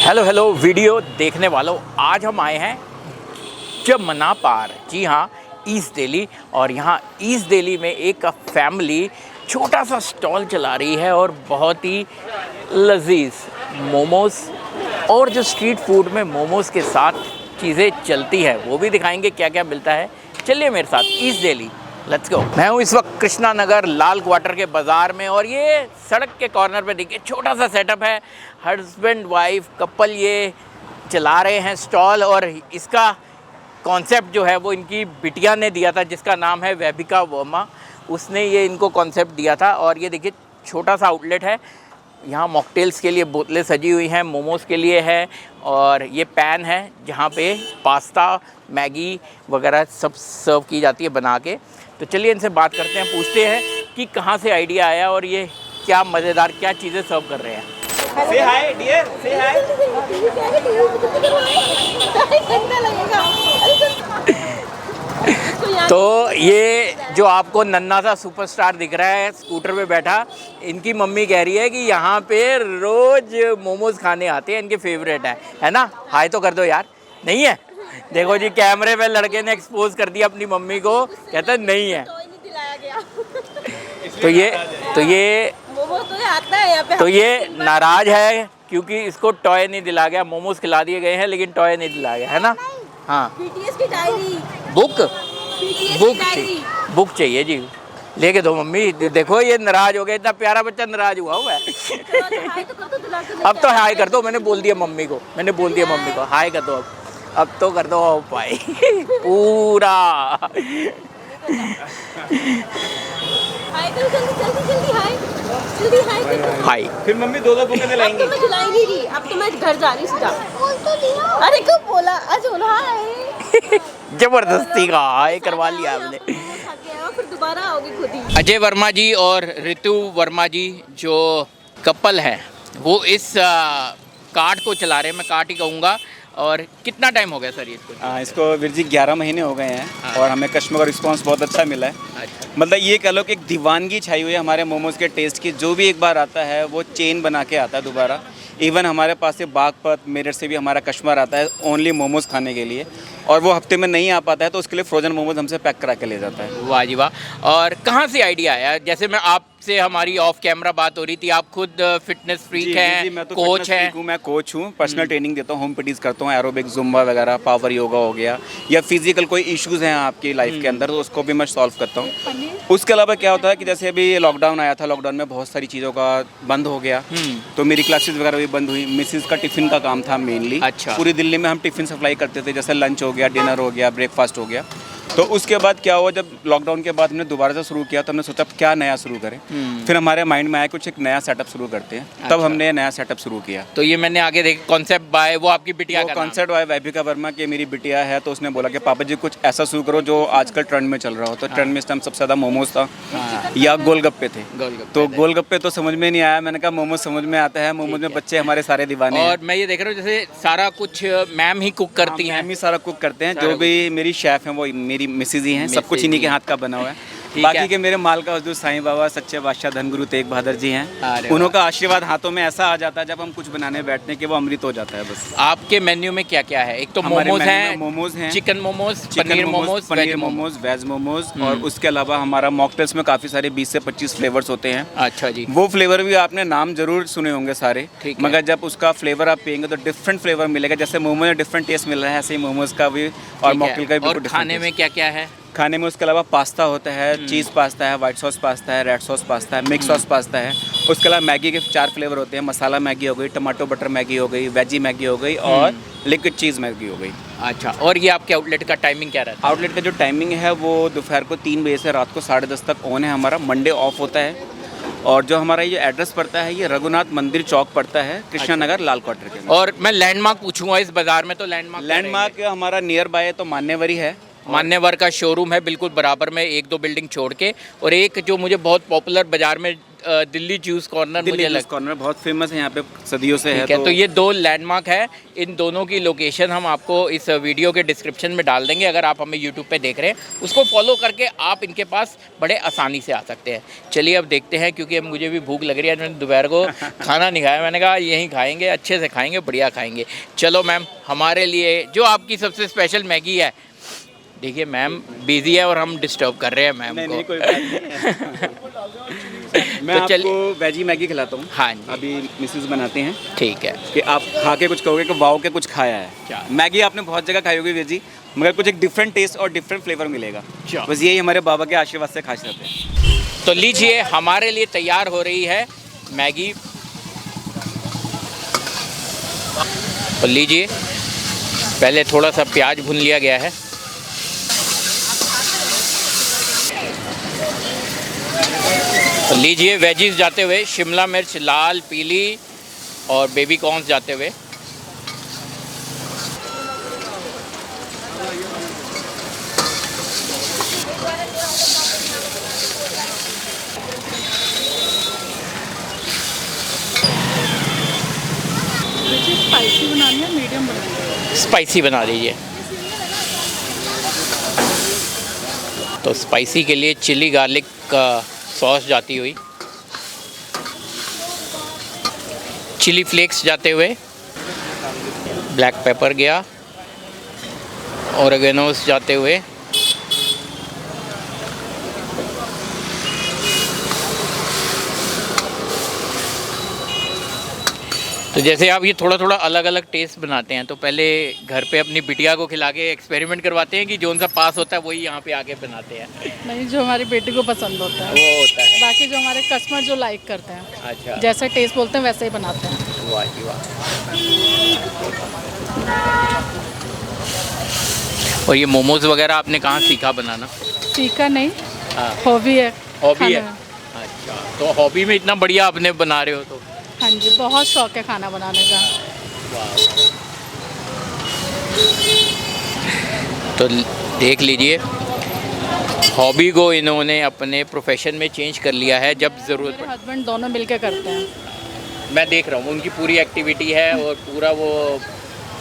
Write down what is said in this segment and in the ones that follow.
Hello video देखने वालों, आज हम आए हैं जमुना पार। जी हाँ, ईस्ट दिल्ली। और यहाँ ईस्ट दिल्ली में एक फैमिली छोटा सा स्टॉल चला रही है और बहुत ही लजीज मोमोज़ और जो स्ट्रीट फूड में मोमोज़ के साथ चीज़ें चलती है वो भी दिखाएंगे क्या क्या मिलता है। चलिए मेरे साथ ईस्ट दिल्ली, लेट्स गो। मैं हूँ इस वक्त कृष्णा नगर लाल क्वार्टर के बाज़ार में और ये सड़क के कॉर्नर पे देखिए छोटा सा सेटअप है। हस्बैंड वाइफ कपल ये चला रहे हैं स्टॉल और इसका कॉन्सेप्ट जो है वो इनकी बिटिया ने दिया था, जिसका नाम है वैभिका वर्मा। उसने ये इनको कॉन्सेप्ट दिया था। और ये देखिए छोटा सा आउटलेट है, यहाँ मॉकटेल्स के लिए बोतलें सजी हुई हैं, मोमोज़ के लिए है। और ये पैन है जहाँ पे पास्ता मैगी वगैरह सब सर्व की जाती है बना के। तो चलिए इनसे बात करते हैं, पूछते हैं कि कहाँ से आइडिया आया और ये क्या मज़ेदार क्या चीज़ें सर्व कर रहे हैं। Say hi, dear. Say hi. तो ये जो आपको नन्हा सा सुपरस्टार दिख रहा है स्कूटर पे बैठा, इनकी मम्मी कह रही है कि यहाँ पे रोज़ मोमोज़ खाने आते हैं, इनके फेवरेट है ना। हाय तो कर दो यार। नहीं है? देखो जी, कैमरे पे लड़के ने एक्सपोज कर दिया अपनी मम्मी को, कहता है नहीं है। तो ये नाराज है क्योंकि इसको टॉय नहीं दिला गया। मोमोज खिला दिए गए हैं लेकिन टॉय नहीं दिला गया, है ना। हाँ, बुक चाहिए जी, लेके दो मम्मी। देखो ये नाराज हो गया, इतना प्यारा बच्चा नाराज हुआ है। अब तो हाय कर दो, मैंने बोल दिया मम्मी को, हाय कर दो अब तो कर दो भाई पूरा। हाय। फिर मम्मी दो बुकें लाएंगी। अब तो मैं जुलाई नहीं रही, अब तो मैं घर जा रही सीधा। अरे कब बोला? आज बोला हाय। जबरदस्ती का हाय करवा लिया आपने। फिर दोबारा आओगे खुद ही। अजय वर्मा जी और ऋतु वर्मा जी जो कपल है वो इस कार्ट को चला रहे हैं, मैं कार्ट ही कहूँगा। और कितना टाइम हो गया सर ये इसको वीर जी 11 महीने हो गए हैं और हमें कस्टमर का रिस्पांस बहुत अच्छा मिला है। अच्छा। मतलब ये कह लो कि एक दीवानगी छाई हुई है हमारे मोमोज़ के टेस्ट की। जो भी एक बार आता है वो चेन बना के आता है दोबारा। इवन हमारे पास से बागपत मेरठ से भी हमारा कस्टमर आता है ओनली मोमोज़ खाने के लिए, और वो हफ्ते में नहीं आ पाता है तो उसके लिए फ्रोजन मोमोज़ हमसे पैक करा के ले जाता है। वाह जी वाह। और कहाँ से आइडिया आया? जैसे मैं आपसे हमारी ऑफ कैमरा बात हो रही थी, आप खुद फिटनेस फ्रीक हैं, मैं तो कोच हैं। मैं कोच हूँ, पर्सनल ट्रेनिंग देता हूँ, होम पिटीज करता हूँ, एरोबिक जुम्बा वगैरह, पावर योगा हो गया, या फिजिकल कोई इश्यूज़ हैं आपकी लाइफ के अंदर तो उसको भी मैं सॉल्व करता हूँ। उसके अलावा क्या होता है कि जैसे अभी लॉकडाउन आया था, लॉकडाउन में बहुत सारी चीज़ों का बंद हो गया तो मेरी क्लासेस वगैरह भी बंद हुई। मिसिस का टिफ़िन का काम था मेनली। अच्छा। पूरी दिल्ली में हम टिफ़िन सप्लाई करते थे, जैसे लंच हो गया, डिनर हो गया, ब्रेकफास्ट हो गया। तो उसके बाद क्या हुआ, जब लॉकडाउन के बाद हमने दोबारा से शुरू किया तो हमने सोचा क्या नया शुरू करें। फिर हमारे माइंड में आया कुछ एक नया सेटअप शुरू करते हैं। तब हमने नया सेटअप शुरू किया। तो ये मैंने आगे देखा कॉन्सेप्ट बाय वो आपकी बिटिया का कॉन्सेप्ट बाय वैभिका वर्मा की मेरी बिटिया है। तो उसने बोला कि पापा जी कुछ ऐसा शुरू करो जो आजकल ट्रेंड में चल रहा हो। तो ट्रेंड में इस टाइम सबसे ज़्यादा मोमोज था या गोलगप्पे थे। तो गोलगप्पे तो समझ में नहीं आया, मैंने कहा मोमोज समझ में आता है। मोमोज में बच्चे हमारे सारे दीवाने हैं। और मैं ये देख रहा हूँ जैसे सारा कुछ मैम ही कुक करती हैं। मैम ही सारा कुक करते हैं। जो भी मेरी शेफ़ हैं वो मेरी मिसेज ही हैं। सब कुछ इन्हीं के हाथ का बना हुआ है। बाकी के मेरे माल का हजूर साईं बाबा सच्चे बादशाह धनगुरु तेग बहादुर जी हैं। उन्हों का आशीर्वाद हाथों में ऐसा आ जाता है जब हम कुछ बनाने बैठते हैं कि वो अमृत हो जाता है बस। आपके मेन्यू में क्या क्या है? एक तो मोमोज हैं, चिकन मोमोज, पनीर मोमोज, वेज मोमोज, और उसके अलावा हमारा मॉकटेल्स में काफ़ी सारे 20 से 25 फ्लेवर्स होते हैं। अच्छा जी। वो फ्लेवर भी आपने नाम जरूर सुने होंगे सारे, मगर जब उसका फ्लेवर आप पियेंगे तो डिफरेंट फ्लेवर मिलेगा। जैसे मोमो में डिफरेंट टेस्ट मिल रहा है, ऐसे ही मोमोज का भी और मॉकटेल का भी। और खाने में क्या क्या है? खाने में उसके अलावा पास्ता होता है, चीज़ पास्ता है, वाइट सॉस पास्ता है, रेड सॉस पास्ता है, मिक्स सॉस पास्ता है। उसके अलावा मैगी के 4 फ्लेवर होते हैं। मसाला मैगी हो गई, टमाटो बटर मैगी हो गई, वेजी मैगी हो गई और लिक्विड चीज़ मैगी हो गई। अच्छा। और ये आपके आउटलेट का टाइमिंग क्या रहता है? आउटलेट का जो टाइमिंग है वो दोपहर को 3 बजे से रात को 10:30 तक ऑन है। हमारा मंडे ऑफ होता है। और जो हमारा ये एड्रेस पड़ता है ये रघुनाथ मंदिर चौक पड़ता है, कृष्णा नगर लाल क्वार्टर के। और मैं लैंडमार्क पूछूंगा इस बाजार में, तो लैंडमार्क हमारा नियर बाय तो मान्यवरी है। मान्यवर का शोरूम है बिल्कुल बराबर में, 1-2 बिल्डिंग छोड़ के। और एक जो मुझे बहुत पॉपुलर बाजार में दिल्ली जूस कॉर्नर दिल्ली मुझे जूस लगता कॉर्नर बहुत फेमस है यहाँ पे, सदियों से है। है। तो ये 2 लैंडमार्क है, इन दोनों की लोकेशन हम आपको इस वीडियो के डिस्क्रिप्शन में डाल देंगे। अगर आप हमें यूट्यूब पे देख रहे हैं, उसको फॉलो करके आप इनके पास बड़े आसानी से आ सकते हैं। चलिए अब देखते हैं, क्योंकि अब मुझे भी भूख लग रही है। मैंने दोपहर को खाना नहीं खाया, मैंने कहा यहीं खाएंगे, अच्छे से खाएंगे, बढ़िया खाएंगे। चलो मैम, हमारे लिए जो आपकी सबसे स्पेशल मैगी है, देखिए मैम बिजी है और हम डिस्टर्ब कर रहे हैं मैम को। नहीं कोई बात नहीं है। मैं तो चलिए, आपको वेजी मैगी खिलाता हूँ। हाँ जी। अभी मिसेस बनाते हैं ठीक है। कि आप खा के कुछ कहोगे कि वाओ के कुछ खाया है। क्या? मैगी आपने बहुत जगह खाई होगी वेजी, मगर कुछ एक डिफरेंट टेस्ट और डिफरेंट फ्लेवर मिलेगा। क्या? बस यही हमारे बाबा के आशीर्वाद से खास रहते हैं। तो लीजिए, हमारे लिए तैयार हो रही है मैगी। तो लीजिए, पहले थोड़ा सा प्याज भून लिया गया है। तो लीजिए, वेजीज जाते हुए, शिमला मिर्च लाल पीली और बेबी कॉर्न्स जाते हुए। स्पाइसी बनानी है, मीडियम बनानी है? स्पाइसी बना दीजिए। तो स्पाइसी के लिए चिली गार्लिक का सॉस जाती हुई, चिली फ्लेक्स जाते हुए, ब्लैक पेपर गया, ओरेगेनोस जाते हुए, तो जैसे आप ये थोड़ा थोड़ा अलग अलग टेस्ट बनाते हैं, तो पहले घर पे अपनी बिटिया को खिला के एक्सपेरिमेंट करवाते हैं कि जो उनसा पास होता है वही यहाँ पे आके बनाते हैं? नहीं, जो हमारी बेटी को पसंद होता है वो होता है। बाकी जो हमारे कस्टमर जो लाइक करते हैं, अच्छा, जैसा टेस्ट बोलते हैं वैसे ही बनाते हैं। वाह जी वाह। और ये मोमोज वगैरह आपने कहाँ सीखा बनाना? सीखा नहीं, हाँ, हॉबी है। हॉबी है। खाना। अच्छा, तो हॉबी में इतना बढ़िया आपने बना रहे हो तो? हाँ जी, बहुत शौक है खाना बनाने का। तो देख लीजिए, हॉबी को इन्होंने अपने प्रोफेशन में चेंज कर लिया है जब ज़रूरत मेरे हस्बैंड दोनों मिलके करते हैं। मैं देख रहा हूँ उनकी पूरी एक्टिविटी है और पूरा वो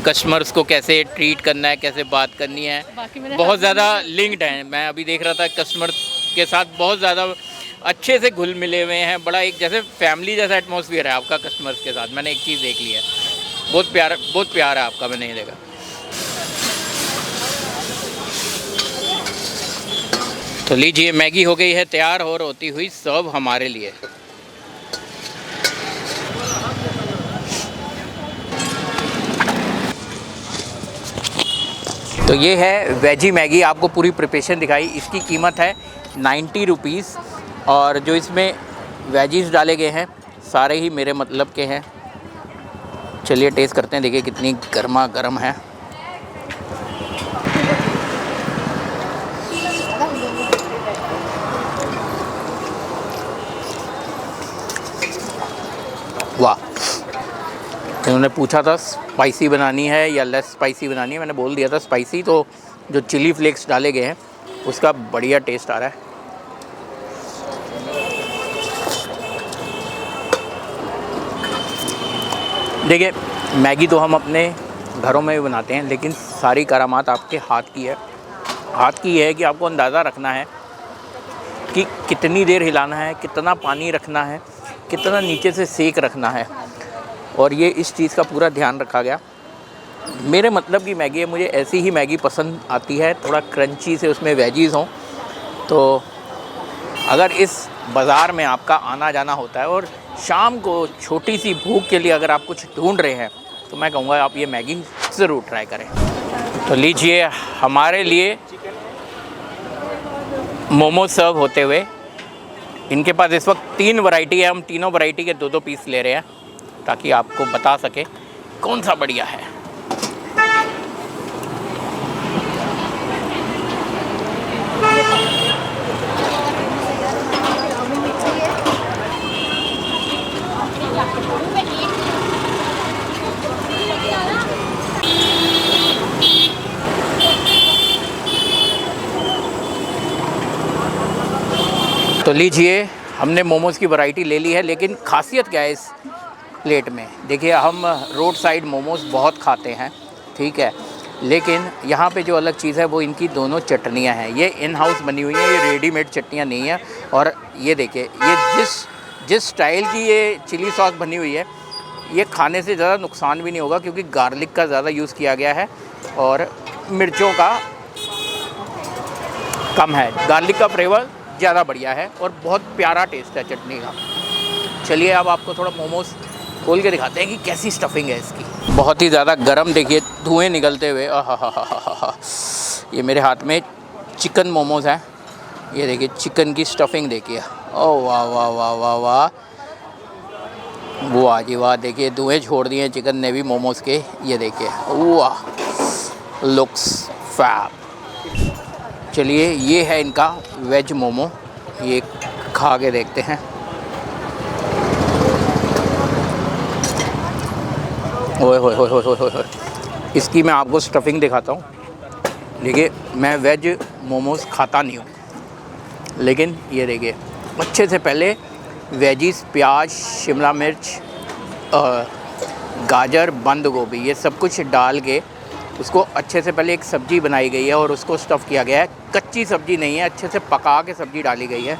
कस्टमर्स को कैसे ट्रीट करना है, कैसे बात करनी है, बाकी मेरे बहुत husband ज़्यादा लिंक्ड है। मैं अभी देख रहा था कस्टमर के साथ बहुत ज़्यादा अच्छे से घुल मिले हुए हैं। बड़ा एक जैसे फैमिली जैसा एटमॉस्फेयर है आपका कस्टमर्स के साथ। मैंने एक चीज़ देख ली है, बहुत प्यार है आपका, मैंने ये देखा। तो लीजिए, मैगी हो गई है तैयार और होती हुई सर्व हमारे लिए। तो ये है वेजी मैगी, आपको पूरी प्रिपरेशन दिखाई। इसकी कीमत है 90 रुपीज़ और जो इसमें वेजीज डाले गए हैं सारे ही मेरे मतलब के हैं। चलिए टेस्ट करते हैं, देखिए कितनी गर्मा गर्म है। वाह, उन्होंने पूछा था स्पाइसी बनानी है या लेस स्पाइसी बनानी है, मैंने बोल दिया था स्पाइसी। तो जो चिली फ्लेक्स डाले गए हैं उसका बढ़िया टेस्ट आ रहा है। देखिए, मैगी तो हम अपने घरों में भी बनाते हैं, लेकिन सारी करामात आपके हाथ की है। हाथ की है कि आपको अंदाज़ा रखना है कि कितनी देर हिलाना है, कितना पानी रखना है, कितना नीचे से सेक रखना है, और ये इस चीज़ का पूरा ध्यान रखा गया। मेरे मतलब की मैगी है, मुझे ऐसी ही मैगी पसंद आती है, थोड़ा क्रंची से उसमें वेजीज़ हों। तो अगर इस बाज़ार में आपका आना जाना होता है और शाम को छोटी सी भूख के लिए अगर आप कुछ ढूंढ रहे हैं, तो मैं कहूँगा आप ये मैगी ज़रूर ट्राई करें। तो लीजिए, हमारे लिए मोमो सर्व होते हुए। इनके पास इस वक्त 3 वैरायटी है, हम तीनों वैरायटी के 2-2 पीस ले रहे हैं ताकि आपको बता सके कौन सा बढ़िया है। तो लीजिए, हमने मोमोज़ की वैरायटी ले ली है, लेकिन खासियत क्या है इस प्लेट में? देखिए, हम रोड साइड मोमोज़ बहुत खाते हैं, ठीक है, लेकिन यहाँ पे जो अलग चीज़ है वो इनकी दोनों चटनियाँ हैं। ये इन हाउस बनी हुई हैं, ये रेडीमेड चटनियाँ नहीं हैं। और ये देखिए, ये जिस स्टाइल की ये चिली सॉस बनी हुई है, ये खाने से ज़्यादा नुकसान भी नहीं होगा, क्योंकि गार्लिक का ज़्यादा यूज़ किया गया है और मिर्चों का कम है। गार्लिक का फ्लेवर ज़्यादा बढ़िया है और बहुत प्यारा टेस्ट है चटनी का। चलिए अब आपको थोड़ा मोमोज़ खोल के दिखाते हैं कि कैसी स्टफिंग है इसकी। बहुत ही ज़्यादा गरम, देखिए धुएँ निकलते हुए। आहा, ये मेरे हाथ में चिकन मोमोज़ हैं। ये देखिए चिकन की स्टफिंग देखिए। ओह वाह वाह वाह वाह वाह, वाह जी वाह। देखिए धुएँ छोड़ दिए चिकन ने भी मोमोज़ के। ये देखिए, वाह, लुक्स फैब। चलिए ये है इनका वेज मोमो, ये खा के देखते हैं। ओए होए होए होए होए होए, इसकी मैं आपको स्टफिंग दिखाता हूँ। देखिए, मैं वेज मोमोज़ खाता नहीं हूँ, लेकिन ये देखिए अच्छे से पहले वेजिस, प्याज, शिमला मिर्च, गाजर, बंद गोभी, ये सब कुछ डाल के उसको अच्छे से पहले एक सब्ज़ी बनाई गई है और उसको स्टफ़ किया गया है। कच्ची सब्ज़ी नहीं है, अच्छे से पका के सब्ज़ी डाली गई है।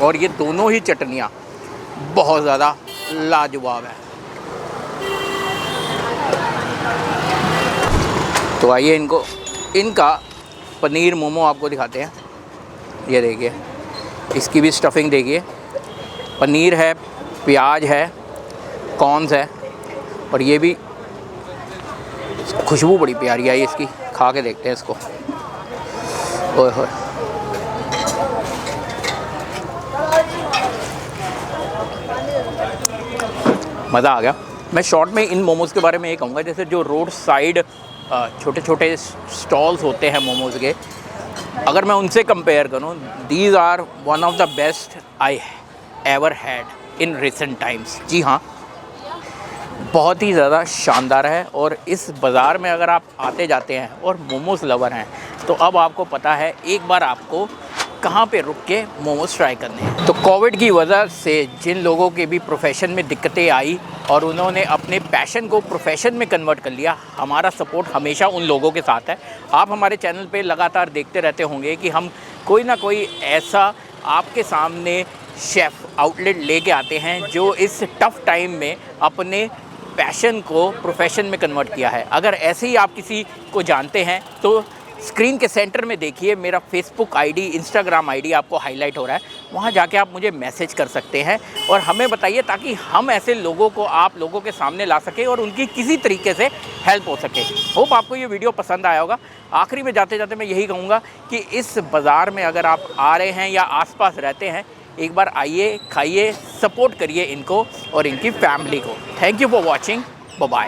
और ये दोनों ही चटनियाँ बहुत ज़्यादा लाजवाब है। तो आइए इनका पनीर मोमो आपको दिखाते हैं। ये देखिए, इसकी भी स्टफिंग देखिए, पनीर है, प्याज है, कॉर्न्स है, और ये भी खुशबू बड़ी प्यारी आई इसकी। खा के देखते हैं इसको। ओए होए, मज़ा आ गया। मैं शॉर्ट में इन मोमोज़ के बारे में ये कहूँगा, जैसे जो रोड साइड छोटे छोटे स्टॉल्स होते हैं मोमोज़ के, अगर मैं उनसे कंपेयर करूँ, these are one of the best I ever had in recent times. जी हाँ, बहुत ही ज़्यादा शानदार है। और इस बाज़ार में अगर आप आते जाते हैं और मोमोज़ लवर हैं, तो अब आपको पता है एक बार आपको कहाँ पे रुक के मोमोज़ ट्राई करने हैं। तो कोविड की वजह से जिन लोगों के भी प्रोफेशन में दिक्कतें आई और उन्होंने अपने पैशन को प्रोफेशन में कन्वर्ट कर लिया, हमारा सपोर्ट हमेशा उन लोगों के साथ है। आप हमारे चैनल पे लगातार देखते रहते होंगे कि हम कोई ना कोई ऐसा आपके सामने शेफ़ आउटलेट लेके आते हैं जो इस टफ़ टाइम में अपने पैशन को प्रोफेशन में कन्वर्ट किया है। अगर ऐसे ही आप किसी को जानते हैं तो स्क्रीन के सेंटर में देखिए मेरा फेसबुक आईडी, इंस्टाग्राम आईडी आपको हाईलाइट हो रहा है, वहाँ जाके आप मुझे मैसेज कर सकते हैं और हमें बताइए, ताकि हम ऐसे लोगों को आप लोगों के सामने ला सकें और उनकी किसी तरीके से हेल्प हो सके। होप आपको ये वीडियो पसंद आया होगा। आखिरी में जाते जाते मैं यही कहूँगा कि इस बाज़ार में अगर आप आ रहे हैं या आसपास रहते हैं, एक बार आइए, खाइए, सपोर्ट करिए इनको और इनकी फैमिली को। Thank you for watching, bye bye.